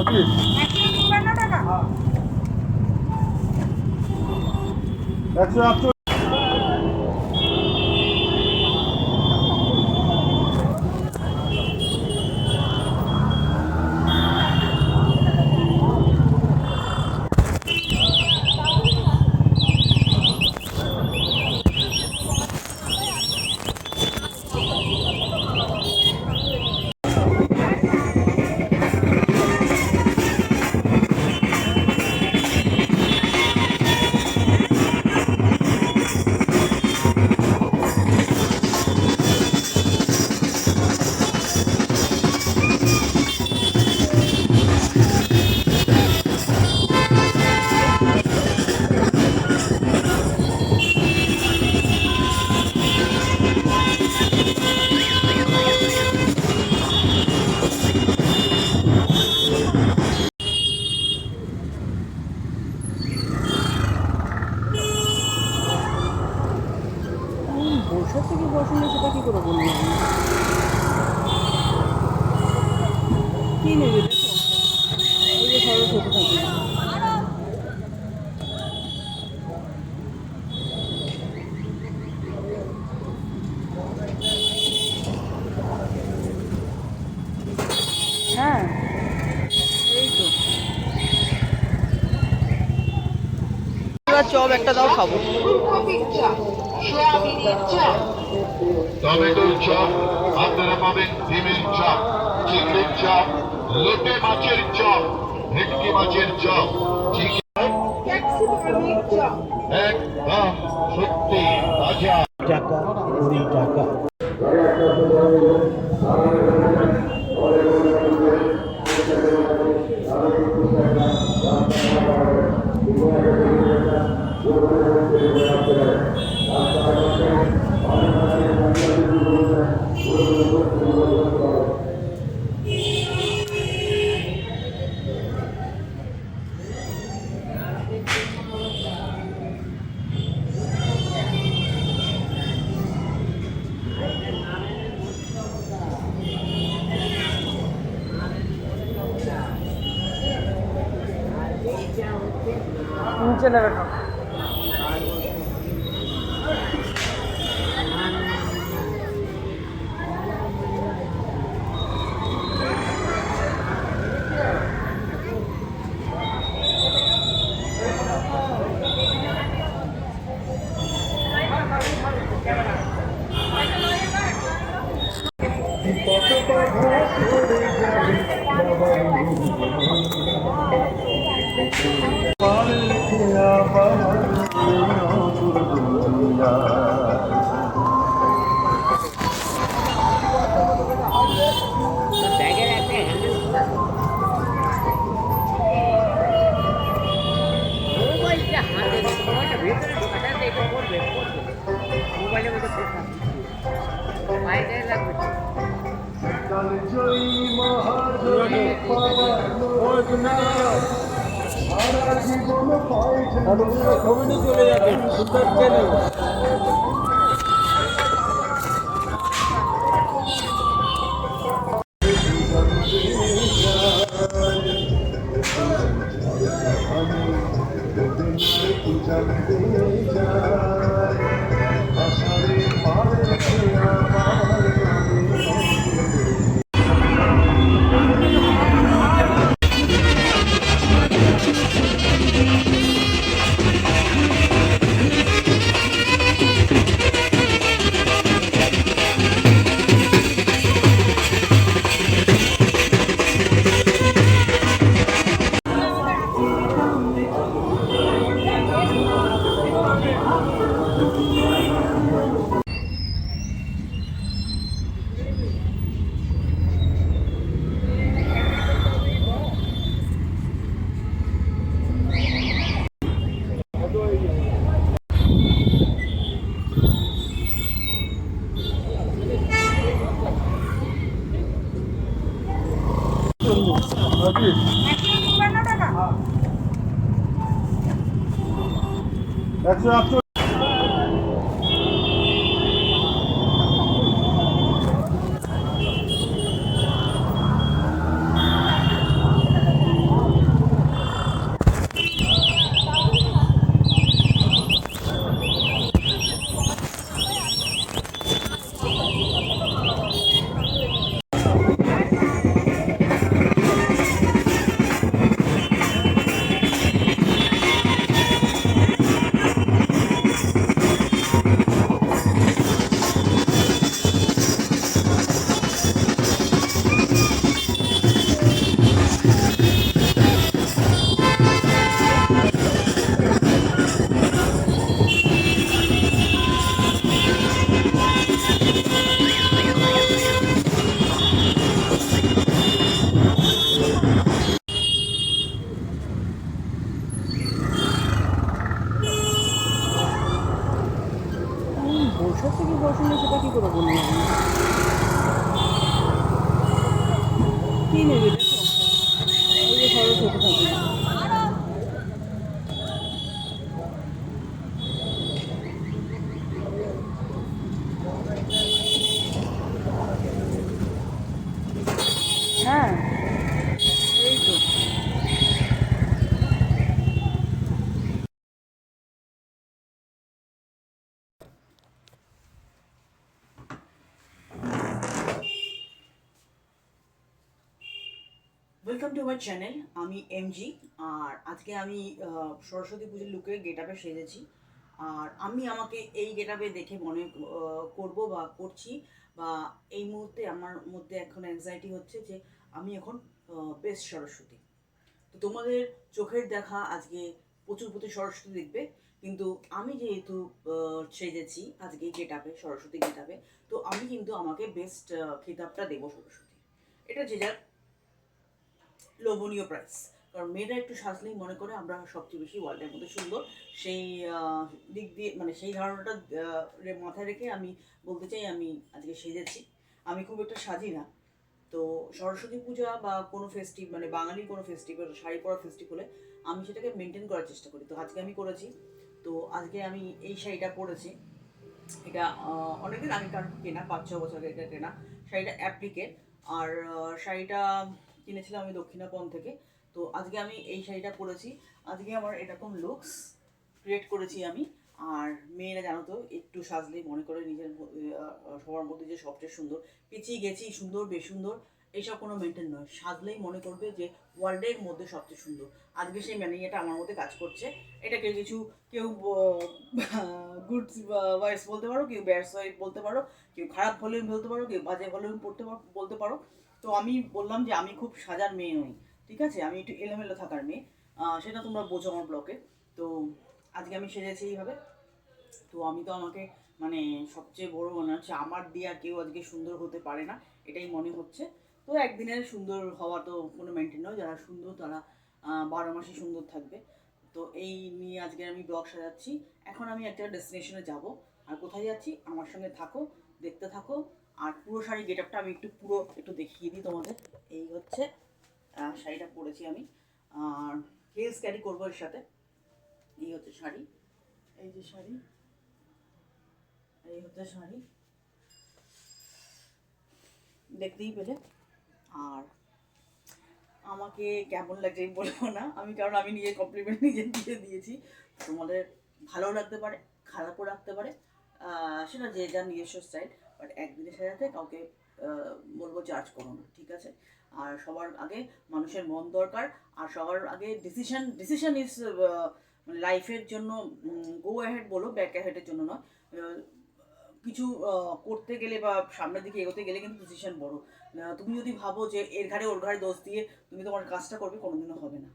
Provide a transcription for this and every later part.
148। বসে থেকে বসেনি সেটা কি করে বলবো আমি? কি নেবে দেখো, এই যে সবাই ছোটো থাকে। হ্যাঁ এই তো চপ একটা দাও, খাবো। টমেটোর চপ আপনারা পাবেন, ডিমের চপ, চিংড়ির চপ, লোটে মাছের চপ, ভেটকি মাছের চপ, একদম সত্যি তাজা। টাকা 20 টাকা। নিচে নেবে না। চলে যাবে সুন্দর চ্যানেল। একশো ওয়েলকাম টু মাই চ্যানেল। আমি এমজি। আর আজকে আমি সরস্বতী পুজোর লুকে গেট আপে সেজেছি। আর আমি আমাকে এই গেট আপে দেখে মনে করব বা করছি, বা এই মুহূর্তে আমার মধ্যে এখন অ্যাংজাইটি হচ্ছে যে আমি এখন বেস্ট সরস্বতী। তো তোমাদের চোখের দেখা আজকে প্রচুর প্রচুর সরস্বতী দেখবে, কিন্তু আমি যেহেতু সেজেছি আজকে গেট আপে, সরস্বতী গেট আপে, তো আমি কিন্তু আমাকে বেস্ট খেতাবটা দেবো সরস্বতী। এটা যে যার লোভনীয় প্রাইস। কারণ মেয়েরা একটু সাজলেই মনে করে আমরা সবচেয়ে বেশি ওয়ার্ল্ডের মধ্যে সুন্দর, সেই দিক দিয়ে মানে সেই ধারণাটা মাথায় রেখে আমি বলতে চাই আমি আজকে সেজেছি। আমি খুব একটা সাজি না, তো সরস্বতী পূজা বা কোনো ফেস্টিভ মানে বাঙালির কোনো ফেস্টিভ্যাল, শাড়ি পরা ফেস্টিভ হলে আমি সেটাকে মেনটেন করার চেষ্টা করি। তো আজকে আমি করেছি। তো আজকে আমি এই শাড়িটা পরেছি। এটা অনেকদিন আগেকার কেনা, 5-6 বছর আগে এটা কেনা শাড়িটা, অ্যাপ্লিকের। আর শাড়িটা কিনেছিলাম আমি দক্ষিণাপন থেকে। তো আজকে আমি এই শাড়িটা পরেছি। আজকে আমার এরকম লুকস ক্রিয়েট করেছি আমি। আর মেয়েরা জানো তো একটু সাজলেই মনে করে নিজের সবার মধ্যে যে সবচেয়ে সুন্দর, পিছিয়ে গেছি সুন্দর বেসুন্দর এইসব কোনো মেনটেন নয়, সাজলেই মনে করবে যে ওয়ার্ল্ডের মধ্যে সবচেয়ে সুন্দর। আজকে সেই ম্যানেজারটা আমার মধ্যে কাজ করছে। এটাকে কেউ গুড ভয়েস বলতে পারো, কেউ ব্যাড ভয়েস বলতে পারো, কেউ খারাপ ভলিউম বলতে পারো, কেউ বাজে ভলিউম বলতে পারো। তো আমি বললাম যে আমি খুব সাজার মেয়ে নই, ঠিক আছে, আমি একটু এলোমেলো থাকার মেয়ে। সেটা তোমরা বোঝো আমার ব্লগে। তো আজকে আমি সেজেছি এইভাবে। তো আমি তো আমাকে মানে সবচেয়ে বড় মনে হচ্ছে আমার দিয়ে আর কেউ আজকে সুন্দর হতে পারে না, এটাই মনে হচ্ছে। তো একদিনের সুন্দর হওয়া তো কোনো মেনটেন নয়, যারা সুন্দর তারা 12 মাসে সুন্দর থাকবে। তো এই নিয়ে আজকে আমি ব্লগ সাজাচ্ছি। এখন আমি একটা ডেস্টিনেশনে যাব। আর কোথায় যাচ্ছি আমার সঙ্গে থাকো, দেখতে থাকো। আর পুরো শাড়ি গেট আপটা আমি একটু দেখিয়ে দিই তোমাদের। এই হচ্ছে শাড়িটা পরেছি আমি, আর হিলস ক্যারি করবো এর সাথে। এই হচ্ছে শাড়ি, এই যে শাড়ি, এই হচ্ছে শাড়ি, দেখতেই পেলে। আর আমাকে কেমন লাগছে আমি বলবো না আমি, কারণ আমি নিজের কমপ্লিমেন্ট নিজে দিয়ে দিয়েছি। তোমাদের ভালো লাগতে পারে, খারাপও লাগতে পারে, সেটা যে যার নিজস্ব স্টাইল। বাট একদিনের সাজাতে কাউকে বলবো জাজ করো না, ঠিক আছে। আর সবার আগে মানুষের মন দরকার। আর সবার আগে ডিসিশন ইজ লাইফের জন্য। গো অ্যাহেড বলো, ব্যাক অ্যাহেডের জন্য নয়। কিছু করতে গেলে বা সামনের দিকে এগোতে গেলে কিন্তু ডিসিশন বড়। তুমি যদি ভাবো যে এর ঘাড়ে ওর ঘাড়ে দোষ দিয়ে তুমি তোমার কাজটা করবে, কোনোদিনও হবে না।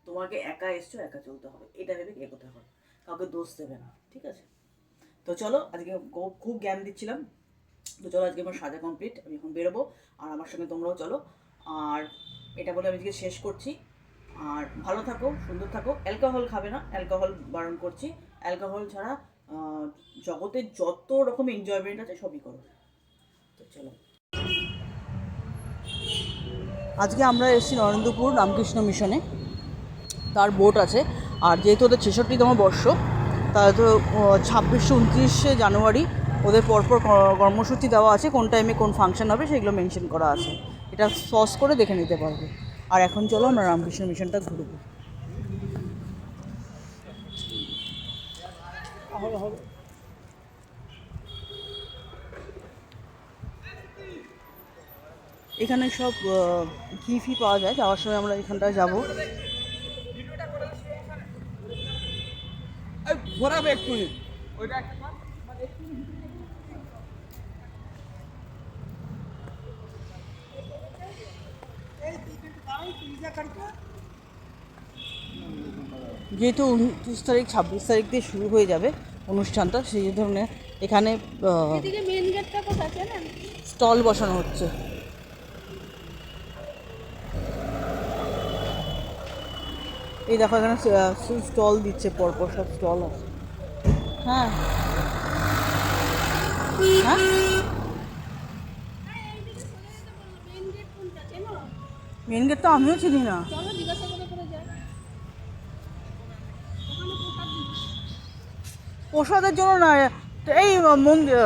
তোমাকে একা এসছো, একা চলতে হবে, এটা ভেবে এগোতে হবে, কাউকে দোষ দেবে না, ঠিক আছে। তো চলো, আজকে খুব জ্ঞান দিচ্ছিলাম। তো চলো, আজকে আমার সাজা কমপ্লিট, আমি এখন বেরোবো। আর আমার সঙ্গে তোমরাও চলো। আর এটা বলে আমি আজকে শেষ করছি। আর ভালো থাকো, সুন্দর থাকো। অ্যালকোহল খাবে না, অ্যালকোহল বারণ করছি। অ্যালকোহল ছাড়া জগতে যত রকম এনজয়মেন্ট আছে সবই করো। তো চলো, আজকে আমরা এসেছি নরেন্দ্রপুর রামকৃষ্ণ মিশনে, তার বোট আছে। আর যেহেতু ওদের 66তম বর্ষ, তাহলে তো 26-29 জানুয়ারি ওদের পরপর কর্মসূচি দেওয়া আছে, কোন টাইমে কোন ফাংশন হবে সেগুলো মেনশন করা আছে। এটা সস করে দেখে নিতে পারবে। আর এখন চলো আমরা রামকৃষ্ণ মিশনটা ঘুরবো। এখানে সব ঘি পাওয়া যায়, যাওয়ার সময় আমরা এখানটায় যাবো। ঘোরাবে একটু ওইটা যেহেতু 29 তারিখ 26 তারিখ দিয়ে শুরু হয়ে যাবে অনুষ্ঠানটা, সেই ধরনের এখানে স্টল বসানো হচ্ছে। এই দেখো এখানে স্টল দিচ্ছে, পরপর সব স্টল আছে। হ্যাঁ হ্যাঁ, মেন গেট তো আমিও চিনি না। প্রসাদের জন্য না, এই মন্দির